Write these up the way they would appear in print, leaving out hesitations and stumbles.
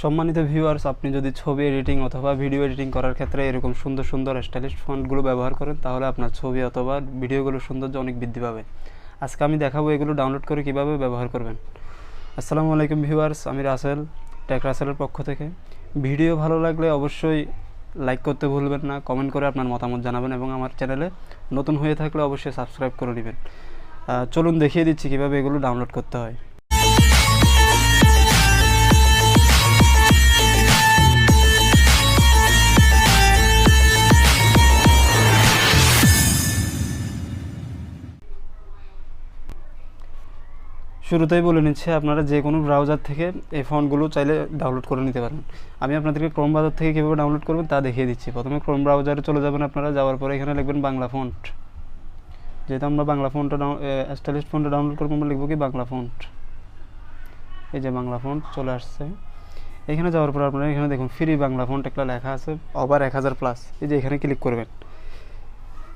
সম্মানিত ভিউয়ার্স, আপনি যদি ছবি এডিটিং অথবা ভিডিও এডিটিং করার ক্ষেত্রে এরকম সুন্দর সুন্দর স্টাইলিশ ফন্টগুলো ব্যবহার করেন, তাহলে আপনার ছবি অথবা ভিডিওগুলোর সৌন্দর্য অনেক বৃদ্ধি পাবে। আজকে আমি দেখাবো এগুলো ডাউনলোড করে কিভাবে ব্যবহার করবেন। আসসালামু আলাইকুম ভিউয়ার্স, আমি রাসেল, টেক রাসেলের পক্ষ থেকে। ভিডিও ভালো লাগলে অবশ্যই লাইক করতে ভুলবেন না, কমেন্ট করে আপনার মতামত জানাবেন এবং আমার চ্যানেলে নতুন হয়ে থাকলে অবশ্যই সাবস্ক্রাইব করে নেবেন। চলুন দেখিয়ে দিচ্ছি কীভাবে এগুলো ডাউনলোড করতে হয়। শুরুতেই বলে নিচ্ছি, আপনারা যে কোনো ব্রাউজার থেকে এই ফন্টগুলো চাইলে ডাউনলোড করে নিতে পারেন। আমি আপনাদেরকে ক্রোম ব্রাউজার থেকে কীভাবে ডাউনলোড করবেন তা দেখিয়ে দিচ্ছি। প্রথমে ক্রোম ব্রাউজারে চলে যাবেন আপনারা, যাওয়ার পরে এখানে লিখবেন বাংলা ফন্ট। যেহেতু আমরা বাংলা ফন্টটা স্টাইলিশ ফন্টটা ডাউনলোড করবো, আমরা লিখবো কি বাংলা ফন্ট। এই যে বাংলা ফন্ট চলে আসছে। এখানে যাওয়ার পর আপনারা এখানে দেখুন ফ্রি বাংলা ফন্ট একটা লেখা আছে, ওভার 1000+। এই যে এখানে ক্লিক করবেন।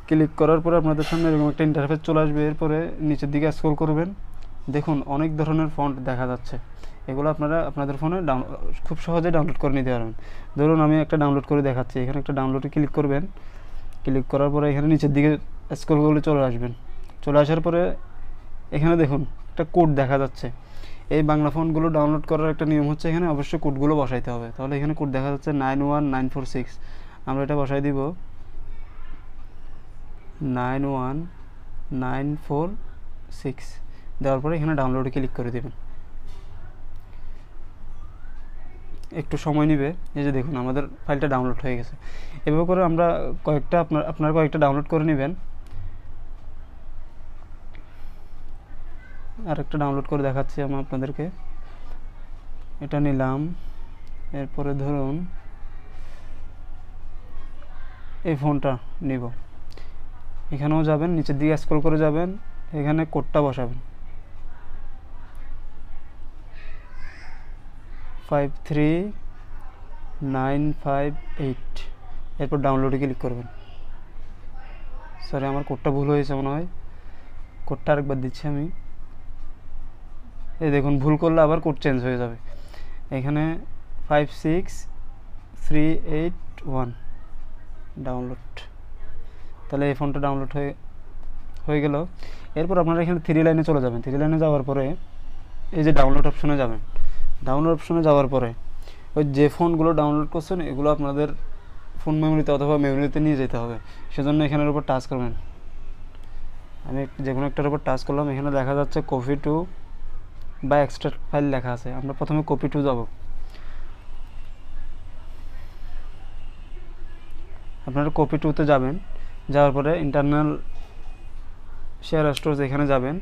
ক্লিক করার পরে আপনাদের সামনে এরকম একটা ইন্টারফেস চলে আসবে। এরপরে নিচের দিকে স্ক্রল করবেন, দেখুন অনেক ধরনের ফন্ট দেখা যাচ্ছে। এগুলো আপনারা আপনাদের ফোনে খুব সহজে ডাউনলোড করে নিতে পারবেন। ধরুন আমি একটা ডাউনলোড করে দেখাচ্ছি। এখানে একটা ডাউনলোডে ক্লিক করবেন। ক্লিক করার পরে এখানে নিচের দিকে স্ক্রল করে চলে আসবেন। চলে আসার পরে এখানে দেখুন একটা কোড দেখা যাচ্ছে। এই বাংলা ফন্টগুলো ডাউনলোড করার একটা নিয়ম হচ্ছে, এখানে অবশ্যই কোডগুলো বসাইতে হবে। তাহলে এখানে কোড দেখা যাচ্ছে 91946। আমরা এটা বসাই দিব 91946। দেওয়ার পরে এখানে ডাউনলোডে ক্লিক করে দেবেন। একটু সময় নেবে। এই যে দেখুন আমাদের ফাইলটা ডাউনলোড হয়ে গেছে। এভাবে করে আমরা আপনার কয়েকটা ডাউনলোড করে নেবেন। আর একটা ডাউনলোড করে দেখাচ্ছি আমি আপনাদেরকে। এটা নিলাম। এরপরে ধরুন এই ফোনটা নিব। এখানেও যাবেন, নিচের দিকে স্ক্রল করে যাবেন, এখানে কোডটা বসাবেন 53958। এরপর ডাউনলোডে ক্লিক করবেন। সরি, আমার কোডটা ভুল হয়েছে মনে হয়। কোডটা আরেকবার দিচ্ছি আমি। এই দেখুন ভুল করলে আবার কোড চেঞ্জ হয়ে যাবে। এখানে 56381 ডাউনলোড। তাহলে এই ফোনটা ডাউনলোড হয়ে গেল। এরপর আপনারা এখানে 3 লাইনে চলে যাবেন। 3 লাইনে যাওয়ার পরে এই যে ডাউনলোড অপশনে যাবেন। ডাউনলোড অপশনে যাওয়ার পরে ওই যে ফোনগুলো ডাউনলোড করছেন এগুলো আপনাদের ফোন মেমোরিতে অথবা মেমোরিতে নিয়ে যেতে হবে। সেজন্য এখানের উপর টাচ করবেন। আমি যে কোনো একটার উপর টাচ করলাম। এখানে দেখা যাচ্ছে কপি টু বা এক্সট্রা ফাইল লেখা আছে। আমরা প্রথমে কপি টু যাব। আপনারা কপি টুতে যাবেন। যাওয়ার পরে ইন্টারনাল শেয়ার স্টোরেজ এখানে যাবেন।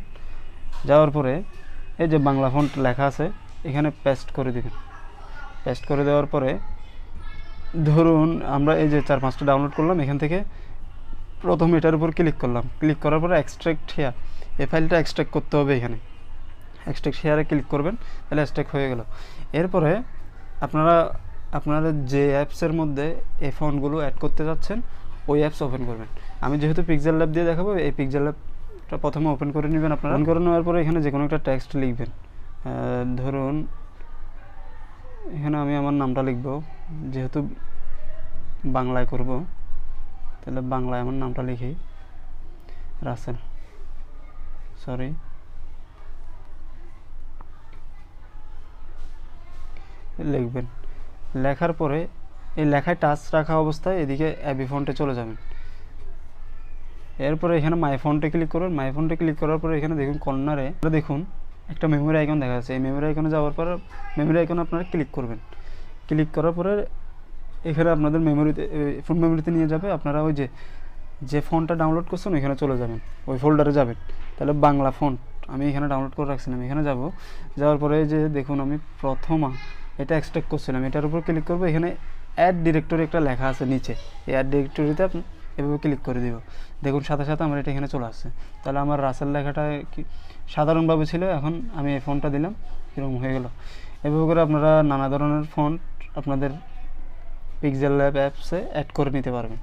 যাওয়ার পরে এই যে বাংলা ফন্ট লেখা আছে এখানে পেস্ট করে দিবেন। পেস্ট করে দেওয়ার পরে ধরুন আমরা এই যে 4-5টা ডাউনলোড করলাম, এখান থেকে প্রথম এটার উপর ক্লিক করলাম। ক্লিক করার পরে এক্সট্রাক্ট হেয়ার, এই ফাইলটা এক্সট্রাক্ট করতে হবে। এখানে এক্সট্রাক্ট হেয়ারে ক্লিক করবেন, তাহলে এক্সট্রাক্ট হয়ে গেল। এরপরে আপনারা যে অ্যাপসের মধ্যে এই ফন্টগুলো অ্যাড করতে যাচ্ছেন ওই অ্যাপস ওপেন করবেন। আমি যেহেতু PixelLab দিয়ে দেখাবো, এই PixelLabটা প্রথমে ওপেন করে নেবেন। আপনারা ওপেন করে নেওয়ার পরে এখানে যে কোনো একটা টেক্সট লিখবেন। ধরুন এখানে আমি আমার নামটা লিখব, যেহেতু বাংলায় করব তাহলে বাংলায় আমার নামটা লিখি রাসেল। সরি, লিখবেন। লেখার পরে এই লেখায় টাচ রাখা অবস্থায় এদিকে অ্যাবি ফন্টে চলে যাবেন। এরপরে এখানে মাই ফন্টে ক্লিক করবেন। মাই ফন্টে ক্লিক করার পরে এখানে দেখুন কর্নারে দেখুন একটা মেমোরি আইকন দেখা যাচ্ছে। এই মেমোরি আইকনে যাওয়ার পর মেমোরি আইকনে আপনারা ক্লিক করবেন। ক্লিক করার পরে এখানে আপনাদের ফোন মেমোরিতে নিয়ে যাবে। আপনারা ওই যে ফন্টটা ডাউনলোড করছেন ওইখানে চলে যাবেন, ওই ফোল্ডারে যাবেন। তাহলে বাংলা ফন্ট আমি এখানে ডাউনলোড করে রাখছিলাম, এখানে যাব। যাওয়ার পরে যে দেখুন আমি প্রথমা এটা এক্সট্রাক্ট করছিলাম, এটার উপর ক্লিক করবো। এখানে অ্যাড ডিরেক্টরি একটা লেখা আছে নিচে, এই অ্যাড ডিরেক্টরিতে এভাবে ক্লিক করে দিব। দেখুন সাথে সাথে আমার এটা এখানে চলে আসছে। তাহলে আমার রাসেল লেখাটা কি সাধারণভাবে ছিল, এখন আমি এই ফন্টটা দিলাম, এরকম হয়ে গেল। এভাবে করে আপনারা নানা ধরনের ফন্ট আপনাদের PixelLab অ্যাপসে অ্যাড করে নিতে পারবেন।